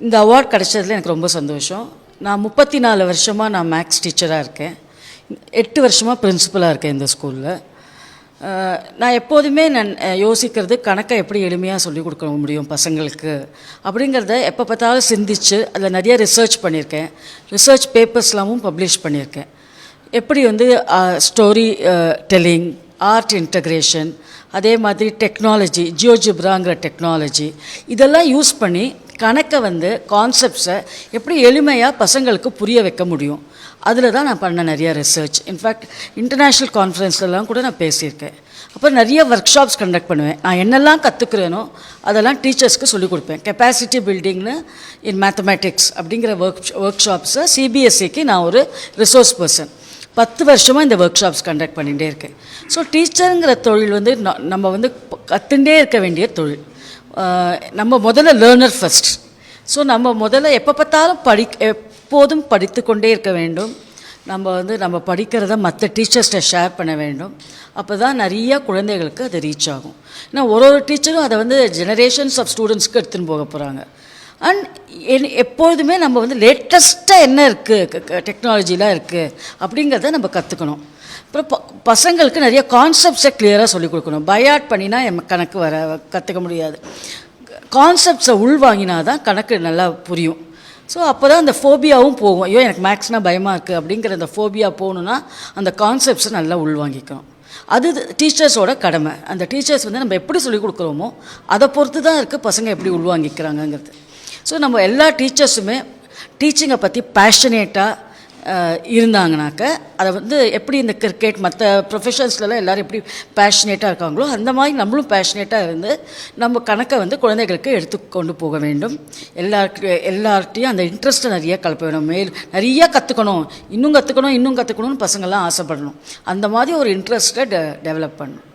இந்த அவார்ட் கிடைச்சதுல எனக்கு ரொம்ப சந்தோஷம். நான் 34 வருஷமாக நான் மேக்ஸ் டீச்சராக இருக்கேன். 8 வருஷமாக பிரின்சிபலாக இருக்கேன் இந்த ஸ்கூலில். நான் எப்போதுமே யோசிக்கிறது கணக்கை எப்படி எளிமையாக சொல்லிக் கொடுக்க முடியும் பசங்களுக்கு அப்படிங்கிறத எப்போ பார்த்தாலும் சிந்திச்சு அதில் நிறைய ரிசர்ச் பண்ணியிருக்கேன். ரிசர்ச் பேப்பர்ஸ்லாமும் பப்ளிஷ் பண்ணியிருக்கேன். எப்படி ஸ்டோரி டெல்லிங், ஆர்ட் இன்டகிரேஷன், அதே மாதிரி டெக்னாலஜி, ஜியோஜிப்ராங்கிற டெக்னாலஜி, இதெல்லாம் யூஸ் பண்ணி கணக்கை கான்செப்ட்ஸை எப்படி எளிமையாக பசங்களுக்கு புரிய வைக்க முடியும். அதில் தான் நான் பண்ண நிறைய ரிசர்ச். இன்ஃபேக்ட் இன்டர்நேஷ்னல் கான்ஃபரன்ஸ்லாம் கூட நான் பேசியிருக்கேன். அப்புறம் நிறைய ஒர்க் ஷாப்ஸ் கண்டக்ட் பண்ணுவேன். நான் என்னெல்லாம் கற்றுக்குறேனோ அதெல்லாம் டீச்சர்ஸ்க்கு சொல்லிக் கொடுப்பேன். கெப்பாசிட்டி பில்டிங்னு இன் மேத்தமேட்டிக்ஸ் அப்படிங்கிற ஒர்க் ஷாப்ஸை சிபிஎஸ்சிக்கு நான் ஒரு ரிசோர்ஸ் பர்சன். 10 வருஷமாக இந்த ஒர்க் ஷாப்ஸ் கண்டக்ட் பண்ணிகிட்டே இருக்கேன். ஸோ டீச்சருங்கிற தொழில் நம்ம கற்றுண்டே இருக்க வேண்டிய தொழில். நம்ம முதல்ல லேர்னர் ஃபஸ்ட். ஸோ நம்ம முதல்ல எப்போ பார்த்தாலும் எப்போதும் படித்து கொண்டே இருக்க வேண்டும். நம்ம படிக்கிறத மற்ற டீச்சர்ஸ்கிட்ட ஷேர் பண்ண வேண்டும். அப்போ தான் நிறைய குழந்தைகளுக்கு அது ரீச் ஆகும். ஏன்னா ஒரு டீச்சரும் அதை ஜெனரேஷன்ஸ் ஆஃப் ஸ்டூடெண்ட்ஸ்க்கு எடுத்துன்னு போக போகிறாங்க. அண்ட் எப்பொழுதுமே நம்ம லேட்டஸ்ட்டாக என்ன இருக்குது, டெக்னாலஜிலாம் இருக்குது அப்படிங்கிறத நம்ம கற்றுக்கணும். அப்புறம் பசங்களுக்கு நிறைய கான்செப்ட்ஸை கிளியராக சொல்லிக் கொடுக்கணும். பயாட் பண்ணினா கணக்கு கற்றுக்க முடியாது. கான்செப்ட்ஸை உள்வாங்கினா தான் கணக்கு நல்லா புரியும். ஸோ அப்போ தான் அந்த ஃபோபியாவும் போகும். ஐயோ எனக்கு மேக்ஸ்னால் பயமாக இருக்குது அப்படிங்கிற அந்த ஃபோபியா போகணுன்னா அந்த கான்செப்ட்ஸை நல்லா உள்வாங்கிக்கணும். அது டீச்சர்ஸோட கடமை. அந்த டீச்சர்ஸ் நம்ம எப்படி சொல்லிக் கொடுக்குறோமோ அதை பொறுத்து தான் இருக்குது பசங்க எப்படி உள்வாங்கிக்கிறாங்கங்கிறது. ஸோ நம்ம எல்லா டீச்சர்ஸுமே டீச்சிங்கை பற்றி பேஷனேட்டாக இருந்தாங்கனாக்க அதை எப்படி இந்த கிரிக்கெட் மற்ற ப்ரொஃபஷன்ஸ்லாம் எல்லோரும் எப்படி பேஷனேட்டாக இருக்காங்களோ அந்த மாதிரி நம்மளும் பேஷனேட்டாக இருந்து நம்ம கணக்கை குழந்தைகளுக்கு எடுத்துக்கொண்டு போக வேண்டும். எல்லார்ட்டையும் அந்த இன்ட்ரெஸ்ட்டை நிறைய கலப்ப வேணும். நிறைய கற்றுக்கணும், இன்னும் கற்றுக்கணும்னு பசங்கள்லாம் ஆசைப்படணும். அந்த மாதிரி ஒரு இன்ட்ரெஸ்ட்டை டெவலப் பண்ணணும்.